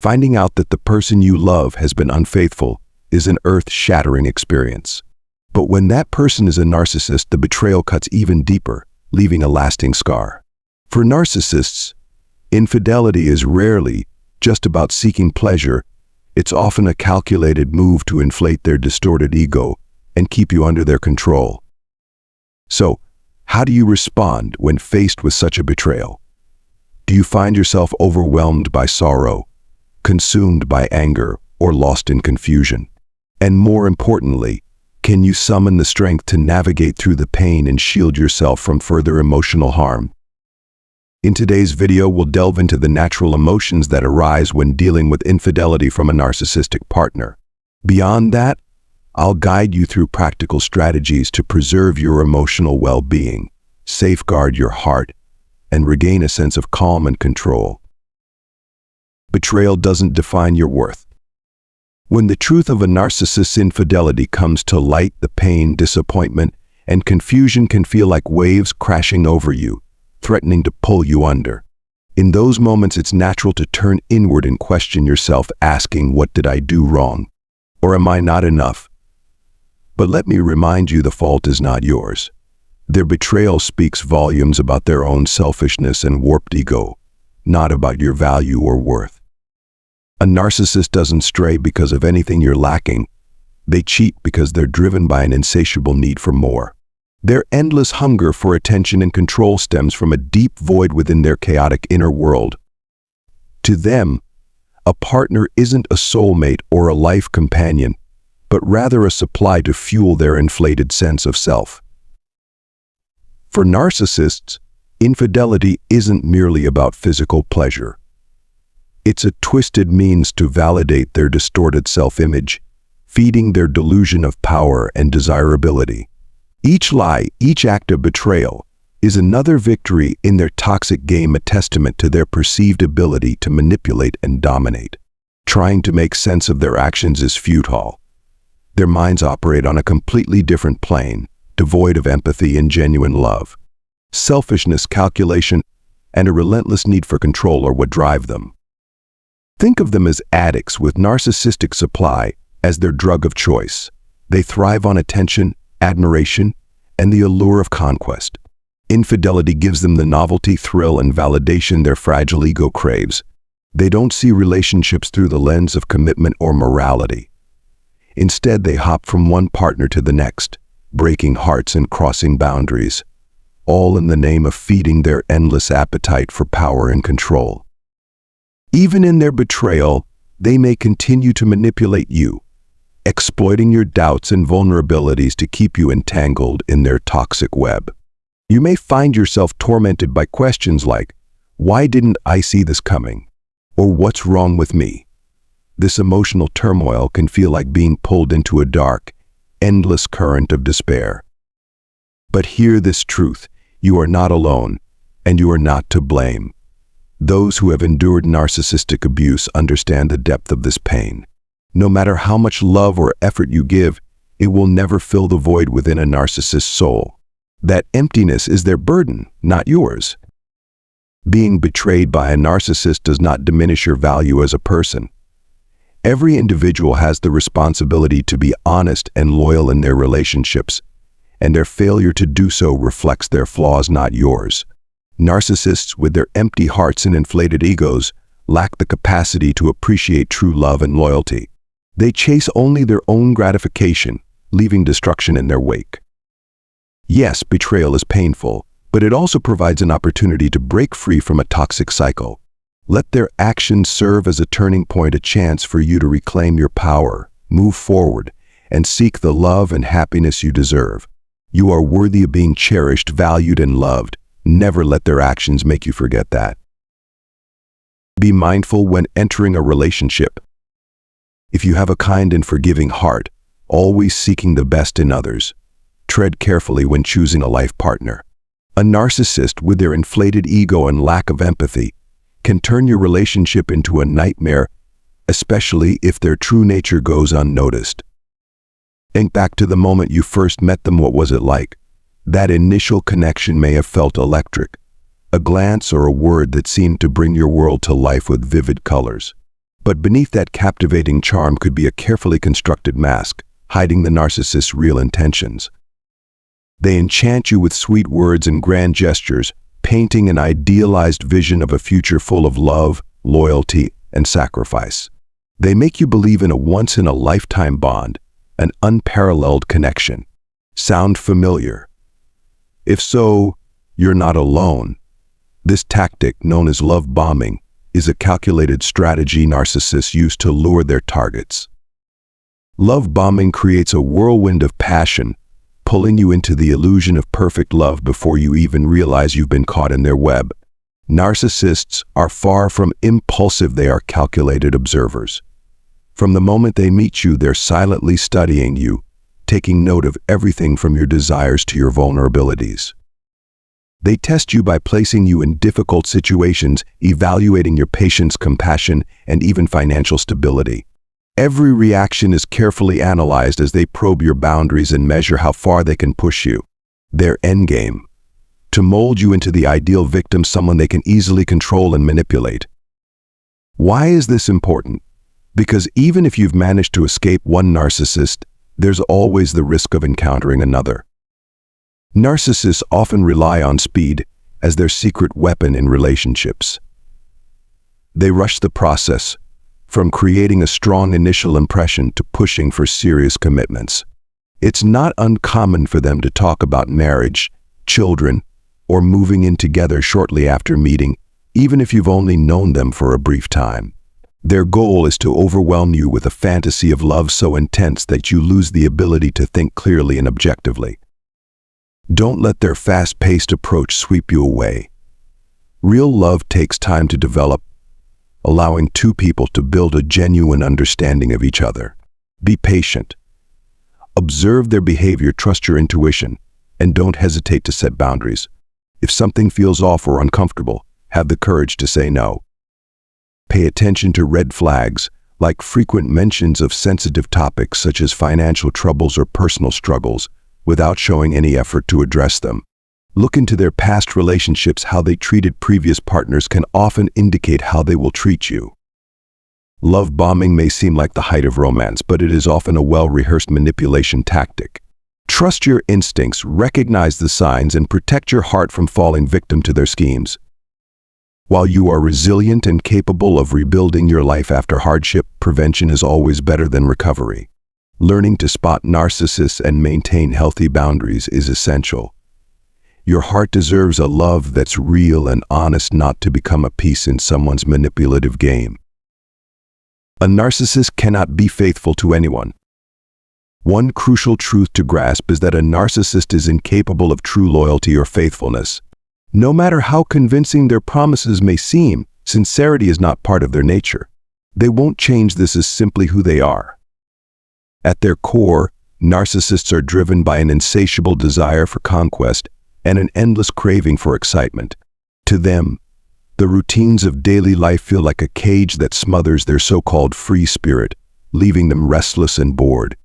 Finding out that the person you love has been unfaithful is an earth-shattering experience. But when that person is a narcissist, the betrayal cuts even deeper, leaving a lasting scar. For narcissists, infidelity is rarely just about seeking pleasure. It's often a calculated move to inflate their distorted ego and keep you under their control. So, how do you respond when faced with such a betrayal? Do you find yourself overwhelmed by sorrow, consumed by anger, or lost in confusion? And more importantly, can you summon the strength to navigate through the pain and shield yourself from further emotional harm? In today's video, we'll delve into the natural emotions that arise when dealing with infidelity from a narcissistic partner. Beyond that, I'll guide you through practical strategies to preserve your emotional well-being, safeguard your heart, and regain a sense of calm and control. Betrayal doesn't define your worth. When the truth of a narcissist's infidelity comes to light, the pain, disappointment, and confusion can feel like waves crashing over you, threatening to pull you under. In those moments, it's natural to turn inward and question yourself, asking, what did I do wrong? Or am I not enough? But let me remind you, the fault is not yours. Their betrayal speaks volumes about their own selfishness and warped ego, not about your value or worth. A narcissist doesn't stray because of anything you're lacking. They cheat because they're driven by an insatiable need for more. Their endless hunger for attention and control stems from a deep void within their chaotic inner world. To them, a partner isn't a soulmate or a life companion, but rather a supply to fuel their inflated sense of self. For narcissists, infidelity isn't merely about physical pleasure. It's a twisted means to validate their distorted self-image, feeding their delusion of power and desirability. Each lie, each act of betrayal, is another victory in their toxic game, a testament to their perceived ability to manipulate and dominate. Trying to make sense of their actions is futile. Their minds operate on a completely different plane, devoid of empathy and genuine love. Selfishness, calculation, and a relentless need for control are what drive them. Think of them as addicts with narcissistic supply as their drug of choice. They thrive on attention, admiration, and the allure of conquest. Infidelity gives them the novelty, thrill, and validation their fragile ego craves. They don't see relationships through the lens of commitment or morality. Instead, they hop from one partner to the next, breaking hearts and crossing boundaries, all in the name of feeding their endless appetite for power and control. Even in their betrayal, they may continue to manipulate you, exploiting your doubts and vulnerabilities to keep you entangled in their toxic web. You may find yourself tormented by questions like, why didn't I see this coming? Or what's wrong with me? This emotional turmoil can feel like being pulled into a dark, endless current of despair. But hear this truth: you are not alone, and you are not to blame. Those who have endured narcissistic abuse understand the depth of this pain. No matter how much love or effort you give, it will never fill the void within a narcissist's soul. That emptiness is their burden, not yours. Being betrayed by a narcissist does not diminish your value as a person. Every individual has the responsibility to be honest and loyal in their relationships, and their failure to do so reflects their flaws, not yours. Narcissists, with their empty hearts and inflated egos, lack the capacity to appreciate true love and loyalty. They chase only their own gratification, leaving destruction in their wake. Yes, betrayal is painful, but it also provides an opportunity to break free from a toxic cycle. Let their actions serve as a turning point, a chance for you to reclaim your power, move forward, and seek the love and happiness you deserve. You are worthy of being cherished, valued, and loved. Never let their actions make you forget that. Be mindful when entering a relationship. If you have a kind and forgiving heart, always seeking the best in others, tread carefully when choosing a life partner. A narcissist, with their inflated ego and lack of empathy, can turn your relationship into a nightmare, especially if their true nature goes unnoticed. Think back to the moment you first met them. What was it like? That initial connection may have felt electric, a glance or a word that seemed to bring your world to life with vivid colors. But beneath that captivating charm could be a carefully constructed mask, hiding the narcissist's real intentions. They enchant you with sweet words and grand gestures, painting an idealized vision of a future full of love, loyalty, and sacrifice. They make you believe in a once-in-a-lifetime bond, an unparalleled connection. Sound familiar? If so, you're not alone. This tactic, known as love bombing, is a calculated strategy narcissists use to lure their targets. Love bombing creates a whirlwind of passion, pulling you into the illusion of perfect love before you even realize you've been caught in their web. Narcissists are far from impulsive, they are calculated observers. From the moment they meet you, they're silently studying you, taking note of everything from your desires to your vulnerabilities. They test you by placing you in difficult situations, evaluating your patience, compassion, and even financial stability. Every reaction is carefully analyzed as they probe your boundaries and measure how far they can push you. Their endgame: to mold you into the ideal victim, someone they can easily control and manipulate. Why is this important? Because even if you've managed to escape one narcissist, there's always the risk of encountering another. Narcissists often rely on speed as their secret weapon in relationships. They rush the process, from creating a strong initial impression to pushing for serious commitments. It's not uncommon for them to talk about marriage, children, or moving in together shortly after meeting, even if you've only known them for a brief time. Their goal is to overwhelm you with a fantasy of love so intense that you lose the ability to think clearly and objectively. Don't let their fast-paced approach sweep you away. Real love takes time to develop, allowing two people to build a genuine understanding of each other. Be patient. Observe their behavior, trust your intuition, and don't hesitate to set boundaries. If something feels off or uncomfortable, have the courage to say no. Pay attention to red flags, like frequent mentions of sensitive topics such as financial troubles or personal struggles, without showing any effort to address them. Look into their past relationships. How they treated previous partners can often indicate how they will treat you. Love bombing may seem like the height of romance, but it is often a well-rehearsed manipulation tactic. Trust your instincts, recognize the signs, and protect your heart from falling victim to their schemes. While you are resilient and capable of rebuilding your life after hardship, prevention is always better than recovery. Learning to spot narcissists and maintain healthy boundaries is essential. Your heart deserves a love that's real and honest, not to become a piece in someone's manipulative game. A narcissist cannot be faithful to anyone. One crucial truth to grasp is that a narcissist is incapable of true loyalty or faithfulness. No matter how convincing their promises may seem, sincerity is not part of their nature. They won't change. This is simply who they are. At their core, narcissists are driven by an insatiable desire for conquest and an endless craving for excitement. To them, the routines of daily life feel like a cage that smothers their so-called free spirit, leaving them restless and bored.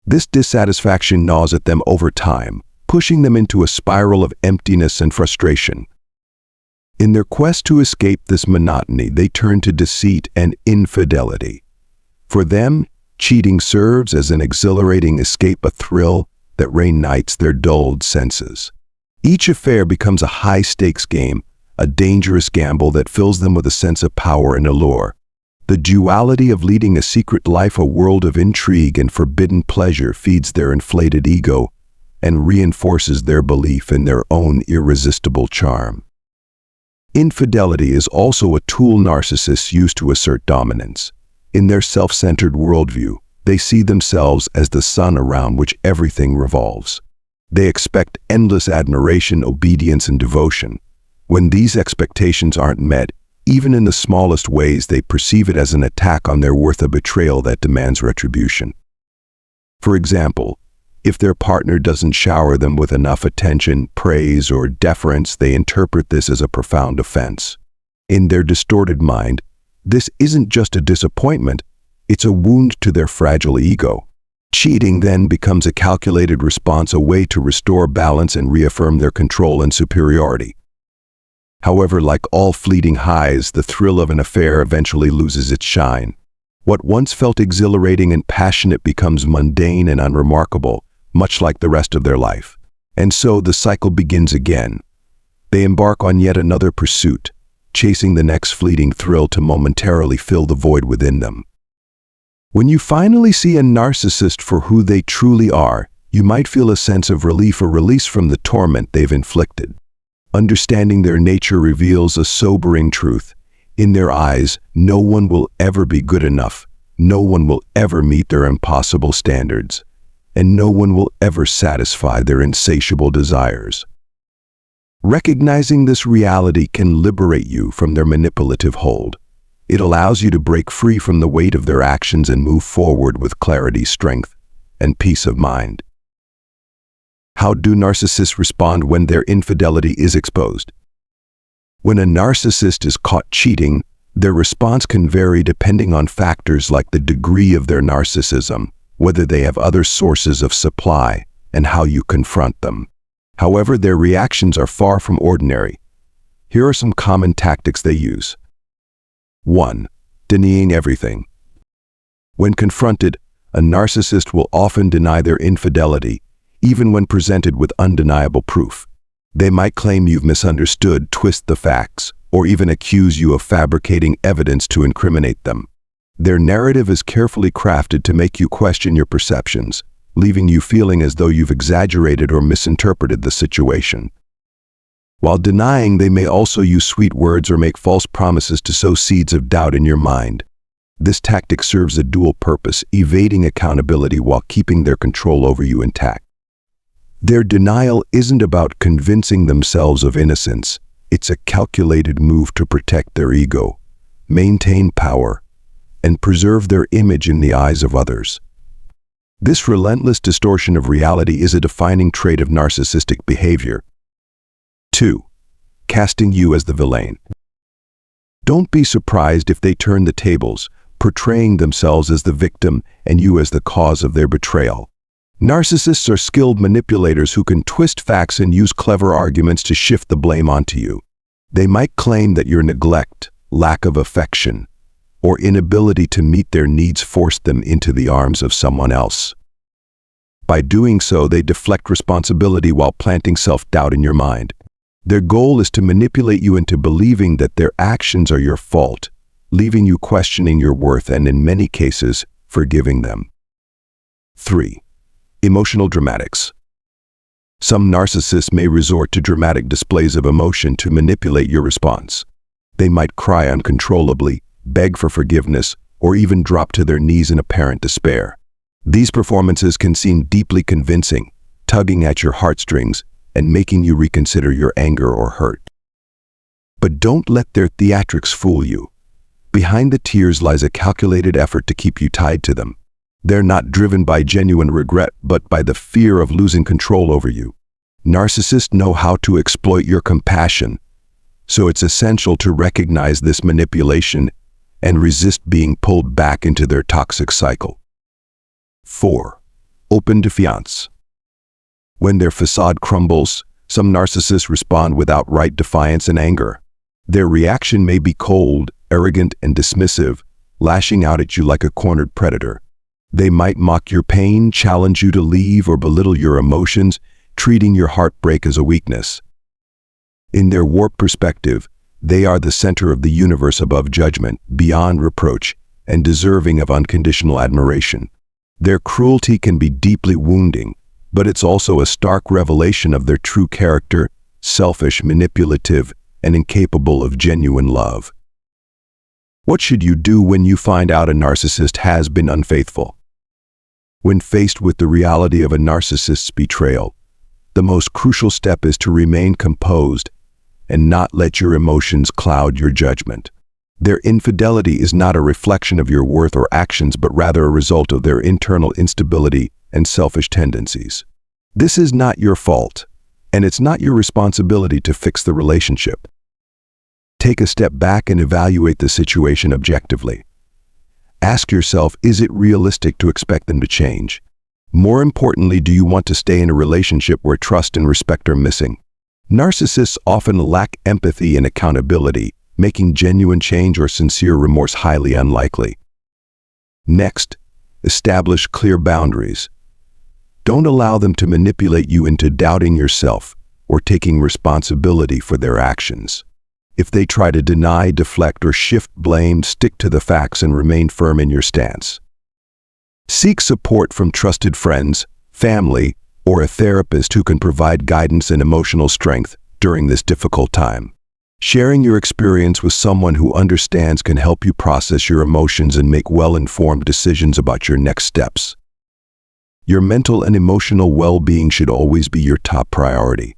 This dissatisfaction gnaws at them over time, pushing them into a spiral of emptiness and frustration. In their quest to escape this monotony, they turn to deceit and infidelity. For them, cheating serves as an exhilarating escape, a thrill that reunites their dulled senses. Each affair becomes a high-stakes game, a dangerous gamble that fills them with a sense of power and allure. The duality of leading a secret life, a world of intrigue and forbidden pleasure, feeds their inflated ego and reinforces their belief in their own irresistible charm. Infidelity is also a tool narcissists use to assert dominance. In their self-centered worldview, they see themselves as the sun around which everything revolves. They expect endless admiration, obedience, and devotion. When these expectations aren't met, even in the smallest ways, they perceive it as an attack on their worth, a betrayal that demands retribution. For example, if their partner doesn't shower them with enough attention, praise, or deference, they interpret this as a profound offense. In their distorted mind, this isn't just a disappointment, it's a wound to their fragile ego. Cheating then becomes a calculated response, a way to restore balance and reaffirm their control and superiority. However, like all fleeting highs, the thrill of an affair eventually loses its shine. What once felt exhilarating and passionate becomes mundane and unremarkable, much like the rest of their life. And so the cycle begins again. They embark on yet another pursuit, chasing the next fleeting thrill to momentarily fill the void within them. When you finally see a narcissist for who they truly are, you might feel a sense of relief or release from the torment they've inflicted. Understanding their nature reveals a sobering truth. In their eyes, no one will ever be good enough, no one will ever meet their impossible standards, and no one will ever satisfy their insatiable desires. Recognizing this reality can liberate you from their manipulative hold. It allows you to break free from the weight of their actions and move forward with clarity, strength, and peace of mind. How do narcissists respond when their infidelity is exposed? When a narcissist is caught cheating, their response can vary depending on factors like the degree of their narcissism, whether they have other sources of supply, and how you confront them. However, their reactions are far from ordinary. Here are some common tactics they use. 1. Denying everything. When confronted, a narcissist will often deny their infidelity, even when presented with undeniable proof. They might claim you've misunderstood, twist the facts, or even accuse you of fabricating evidence to incriminate them. Their narrative is carefully crafted to make you question your perceptions, leaving you feeling as though you've exaggerated or misinterpreted the situation. While denying, they may also use sweet words or make false promises to sow seeds of doubt in your mind. This tactic serves a dual purpose, evading accountability while keeping their control over you intact. Their denial isn't about convincing themselves of innocence. It's a calculated move to protect their ego, maintain power, and preserve their image in the eyes of others. This relentless distortion of reality is a defining trait of narcissistic behavior. 2. Casting you as the villain. Don't be surprised if they turn the tables, portraying themselves as the victim and you as the cause of their betrayal. Narcissists are skilled manipulators who can twist facts and use clever arguments to shift the blame onto you. They might claim that your neglect, lack of affection, or inability to meet their needs forced them into the arms of someone else. By doing so, they deflect responsibility while planting self-doubt in your mind. Their goal is to manipulate you into believing that their actions are your fault, leaving you questioning your worth and, in many cases, forgiving them. 3. Emotional dramatics. Some narcissists may resort to dramatic displays of emotion to manipulate your response. They might cry uncontrollably, beg for forgiveness, or even drop to their knees in apparent despair. These performances can seem deeply convincing, tugging at your heartstrings and making you reconsider your anger or hurt. But don't let their theatrics fool you. Behind the tears lies a calculated effort to keep you tied to them. They're not driven by genuine regret, but by the fear of losing control over you. Narcissists know how to exploit your compassion, so it's essential to recognize this manipulation and resist being pulled back into their toxic cycle. 4. Open defiance. When their facade crumbles, some narcissists respond with outright defiance and anger. Their reaction may be cold, arrogant, and dismissive, lashing out at you like a cornered predator. They might mock your pain, challenge you to leave, or belittle your emotions, treating your heartbreak as a weakness. In their warped perspective, they are the center of the universe, above judgment, beyond reproach, and deserving of unconditional admiration. Their cruelty can be deeply wounding, but it's also a stark revelation of their true character: selfish, manipulative, and incapable of genuine love. What should you do when you find out a narcissist has been unfaithful? When faced with the reality of a narcissist's betrayal, the most crucial step is to remain composed and not let your emotions cloud your judgment. Their infidelity is not a reflection of your worth or actions, but rather a result of their internal instability and selfish tendencies. This is not your fault, and it's not your responsibility to fix the relationship. Take a step back and evaluate the situation objectively. Ask yourself, is it realistic to expect them to change? More importantly, do you want to stay in a relationship where trust and respect are missing? Narcissists often lack empathy and accountability, making genuine change or sincere remorse highly unlikely. Next, establish clear boundaries. Don't allow them to manipulate you into doubting yourself or taking responsibility for their actions. If they try to deny, deflect, or shift blame, stick to the facts and remain firm in your stance. Seek support from trusted friends, family, or a therapist who can provide guidance and emotional strength during this difficult time. Sharing your experience with someone who understands can help you process your emotions and make well-informed decisions about your next steps. Your mental and emotional well-being should always be your top priority.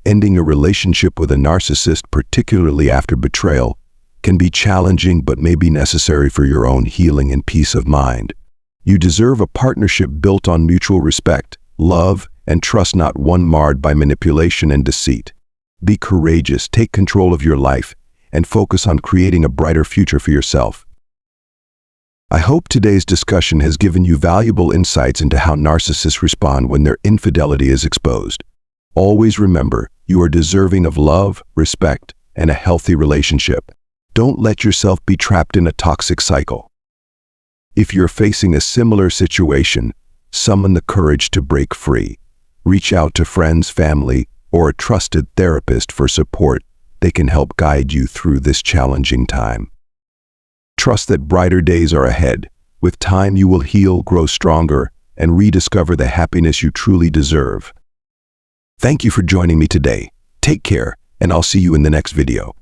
Ending a relationship with a narcissist, particularly after betrayal, can be challenging but may be necessary for your own healing and peace of mind. You deserve a partnership built on mutual respect, love, and trust, not one marred by manipulation and deceit. Be courageous, take control of your life, and focus on creating a brighter future for yourself. I hope today's discussion has given you valuable insights into how narcissists respond when their infidelity is exposed. Always remember, you are deserving of love, respect, and a healthy relationship. Don't let yourself be trapped in a toxic cycle. If you're facing a similar situation, summon the courage to break free. Reach out to friends, family, or a trusted therapist for support. They can help guide you through this challenging time. Trust that brighter days are ahead. With time, you will heal, grow stronger, and rediscover the happiness you truly deserve. Thank you for joining me today. Take care, and I'll see you in the next video.